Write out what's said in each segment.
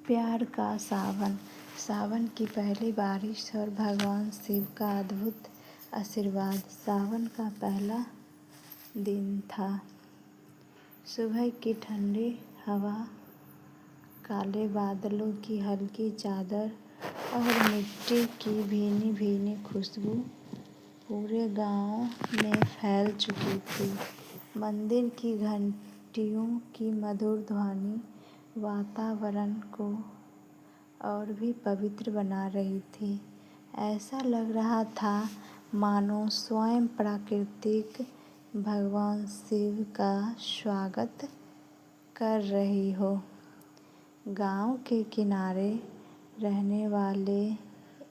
प्यार का सावन। सावन की पहली बारिश और भगवान शिव का अद्भुत आशीर्वाद। सावन का पहला दिन था। सुबह की ठंडी हवा, काले बादलों की हल्की चादर और मिट्टी की भीनी भीनी खुशबू पूरे गांव में फैल चुकी थी। मंदिर की घंटियों की मधुर ध्वनि वातावरण को और भी पवित्र बना रही थी। ऐसा लग रहा था मानो स्वयं प्राकृतिक भगवान शिव का स्वागत कर रही हो। गांव के किनारे रहने वाले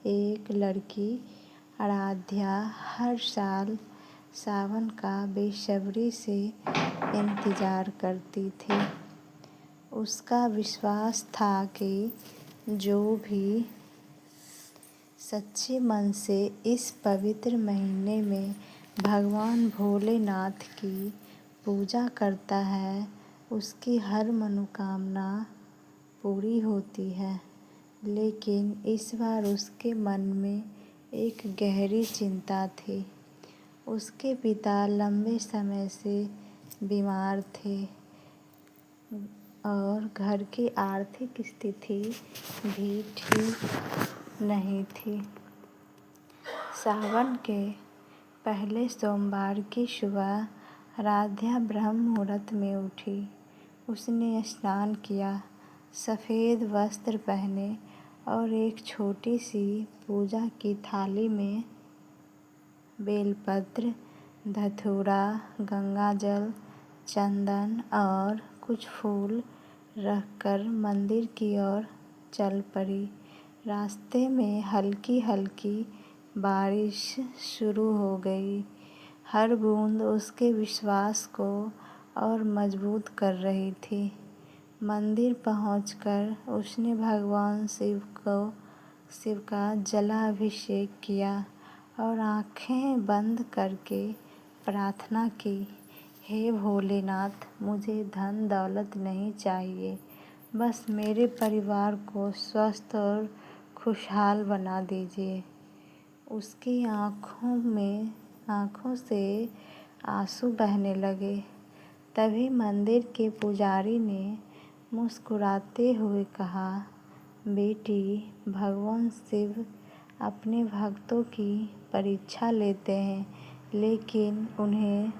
एक लड़की आराध्या हर साल सावन का बेसब्री से इंतजार करती थी। उसका विश्वास था कि जो भी सच्चे मन से इस पवित्र महीने में भगवान भोलेनाथ की पूजा करता है, उसकी हर मनोकामना पूरी होती है। लेकिन इस बार उसके मन में एक गहरी चिंता थी। उसके पिता लंबे समय से बीमार थे और घर की आर्थिक स्थिति भी ठीक नहीं थी। सावन के पहले सोमवार की सुबह आराध्या ब्रह्म मुहूर्त में उठी। उसने स्नान किया, सफ़ेद वस्त्र पहने और एक छोटी सी पूजा की थाली में बेलपत्र, धतूरा, गंगाजल, चंदन और कुछ फूल रखकर मंदिर की ओर चल पड़ी। रास्ते में हल्की हल्की बारिश शुरू हो गई। हर बूंद उसके विश्वास को और मजबूत कर रही थी। मंदिर पहुंचकर उसने भगवान शिव का जलाभिषेक किया और आंखें बंद करके प्रार्थना की, हे भोलेनाथ, मुझे धन दौलत नहीं चाहिए, बस मेरे परिवार को स्वस्थ और खुशहाल बना दीजिए। उसकी आँखों से आंसू बहने लगे। तभी मंदिर के पुजारी ने मुस्कुराते हुए कहा, बेटी, भगवान शिव अपने भक्तों की परीक्षा लेते हैं, लेकिन उन्हें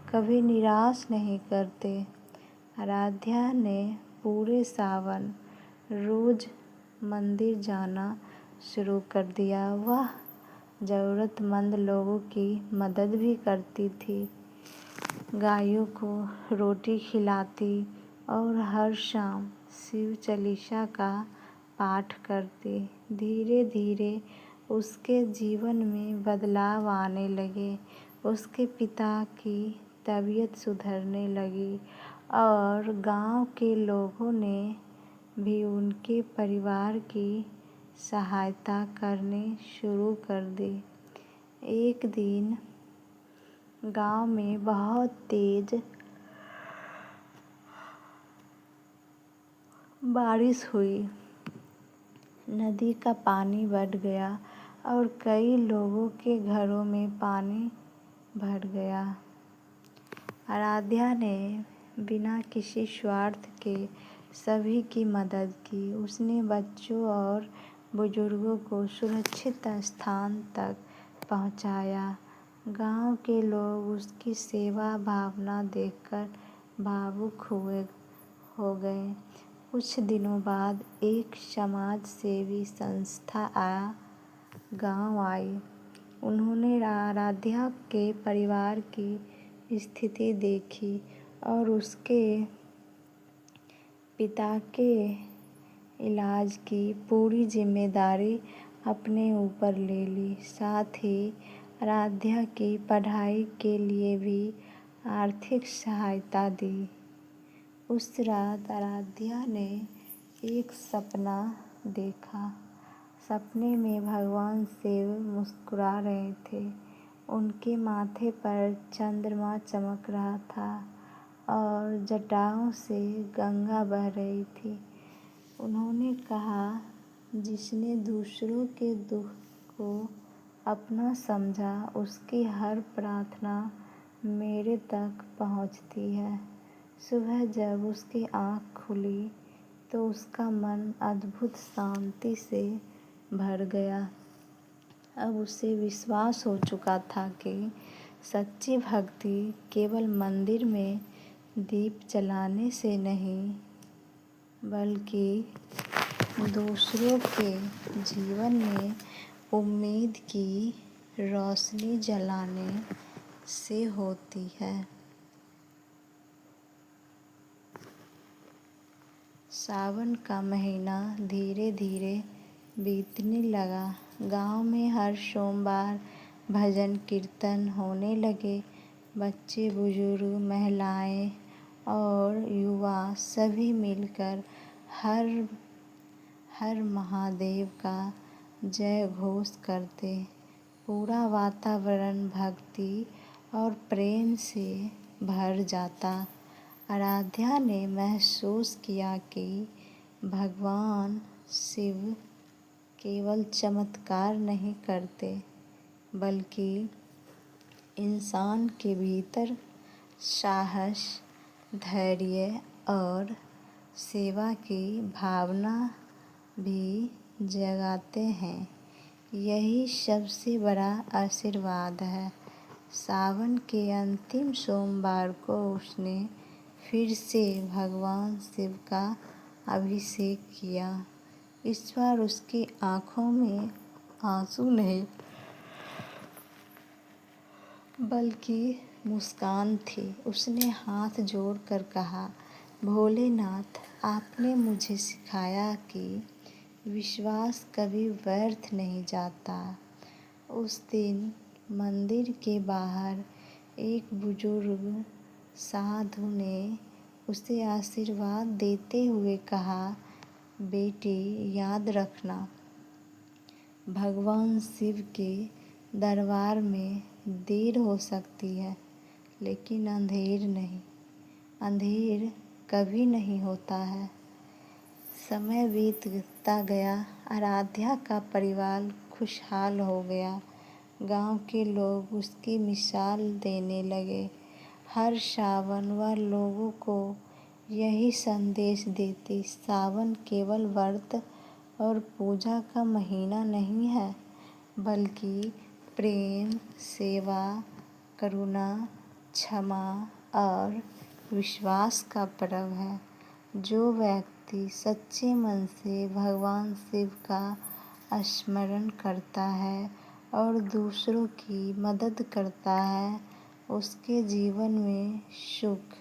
कभी निराश नहीं करते। आराध्या ने पूरे सावन रोज मंदिर जाना शुरू कर दिया। वह ज़रूरतमंद लोगों की मदद भी करती थी, गायों को रोटी खिलाती और हर शाम शिव चालीसा का पाठ करती। धीरे धीरे उसके जीवन में बदलाव आने लगे। उसके पिता की तबीयत सुधरने लगी और गांव के लोगों ने भी उनके परिवार की सहायता करनी शुरू कर दी। एक दिन गांव में बहुत तेज बारिश हुई। नदी का पानी बढ़ गया और कई लोगों के घरों में पानी भर गया। आराध्या ने बिना किसी स्वार्थ के सभी की मदद की। उसने बच्चों और बुजुर्गों को सुरक्षित स्थान तक पहुंचाया। गांव के लोग उसकी सेवा भावना देखकर भावुक हो गए। कुछ दिनों बाद एक समाज सेवी संस्था गांव आई। उन्होंने आराध्या के परिवार की स्थिति देखी और उसके पिता के इलाज की पूरी जिम्मेदारी अपने ऊपर ले ली। साथ ही आराध्या की पढ़ाई के लिए भी आर्थिक सहायता दी। उस रात आराध्या ने एक सपना देखा। सपने में भगवान शिव मुस्कुरा रहे थे। उनके माथे पर चंद्रमा चमक रहा था और जटाओं से गंगा बह रही थी। उन्होंने कहा, जिसने दूसरों के दुख को अपना समझा, उसकी हर प्रार्थना मेरे तक पहुंचती है। सुबह जब उसकी आँख खुली तो उसका मन अद्भुत शांति से भर गया। अब उसे विश्वास हो चुका था कि सच्ची भक्ति केवल मंदिर में दीप जलाने से नहीं, बल्कि दूसरों के जीवन में उम्मीद की रोशनी जलाने से होती है। सावन का महीना धीरे धीरे बीतने लगा। गांव में हर सोमवार भजन कीर्तन होने लगे। बच्चे, बुजुर्ग, महिलाएं और युवा सभी मिलकर हर महादेव का जय घोष करते। पूरा वातावरण भक्ति और प्रेम से भर जाता। आराध्या ने महसूस किया कि भगवान शिव केवल चमत्कार नहीं करते, बल्कि इंसान के भीतर साहस, धैर्य और सेवा की भावना भी जगाते हैं। यही सबसे बड़ा आशीर्वाद है। सावन के अंतिम सोमवार को उसने फिर से भगवान शिव का अभिषेक किया। इस बार उसकी आँखों में आंसू नहीं, बल्कि मुस्कान थी। उसने हाथ जोड़कर कहा, भोलेनाथ, आपने मुझे सिखाया कि विश्वास कभी व्यर्थ नहीं जाता। उस दिन मंदिर के बाहर एक बुजुर्ग साधु ने उसे आशीर्वाद देते हुए कहा, बेटी, याद रखना, भगवान शिव के दरबार में देर हो सकती है, लेकिन अंधेर नहीं। अंधेर कभी नहीं होता है। समय बीतता गया। आराध्या का परिवार खुशहाल हो गया। गांव के लोग उसकी मिसाल देने लगे। हर सावन वह लोगों को यही संदेश देती, सावन केवल व्रत और पूजा का महीना नहीं है, बल्कि प्रेम, सेवा, करुणा, क्षमा और विश्वास का पर्व है। जो व्यक्ति सच्चे मन से भगवान शिव का स्मरण करता है और दूसरों की मदद करता है, उसके जीवन में सुख,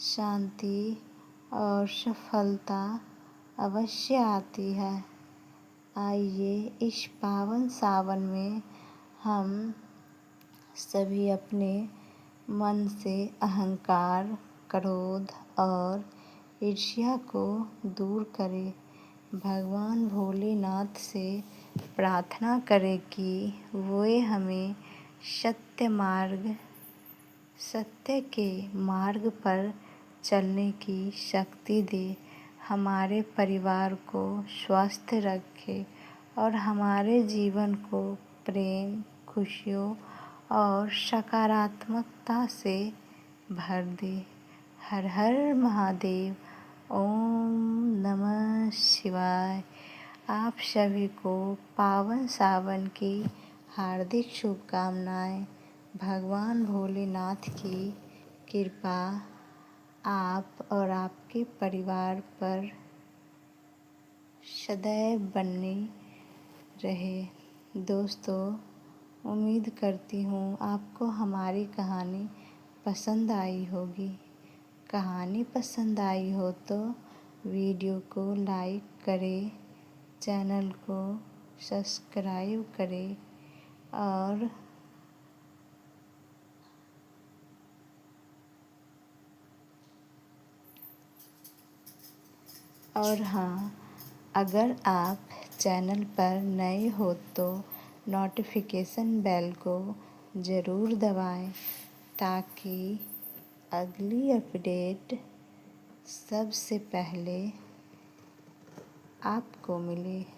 शांति और सफलता अवश्य आती है। आइए इस पावन सावन में हम सभी अपने मन से अहंकार, क्रोध और ईर्ष्या को दूर करें। भगवान भोलेनाथ से प्रार्थना करें कि वे हमें सत्य के मार्ग पर चलने की शक्ति दे, हमारे परिवार को स्वस्थ रखे और हमारे जीवन को प्रेम, खुशियों और सकारात्मकता से भर दे। हर हर महादेव। ओम नमः शिवाय। आप सभी को पावन सावन की हार्दिक शुभकामनाएं। भगवान भोलेनाथ की कृपा आप और आपके परिवार पर सदैव बनी रहे। दोस्तों, उम्मीद करती हूँ आपको हमारी कहानी पसंद आई होगी। कहानी पसंद आई हो तो वीडियो को लाइक करें, चैनल को सब्सक्राइब करें और हाँ, अगर आप चैनल पर नए हो तो नोटिफिकेशन बेल को ज़रूर दबाएं, ताकि अगली अपडेट सबसे पहले आपको मिले।